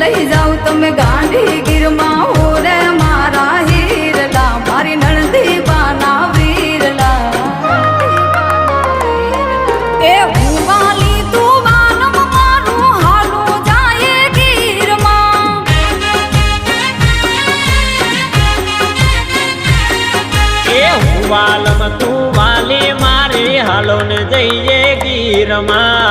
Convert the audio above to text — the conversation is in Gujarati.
લઈ જાવ તમે ગાંધી ગીરમાં હો રે મારા હીરલા મારી નણંદી બાના વીરલા એ હુવાલી તું વાનમ મારું હાલું જાય ગીરમાં એ હુવાલમ તું વાલી મારી હાલો ને જઈએ ગીરમાં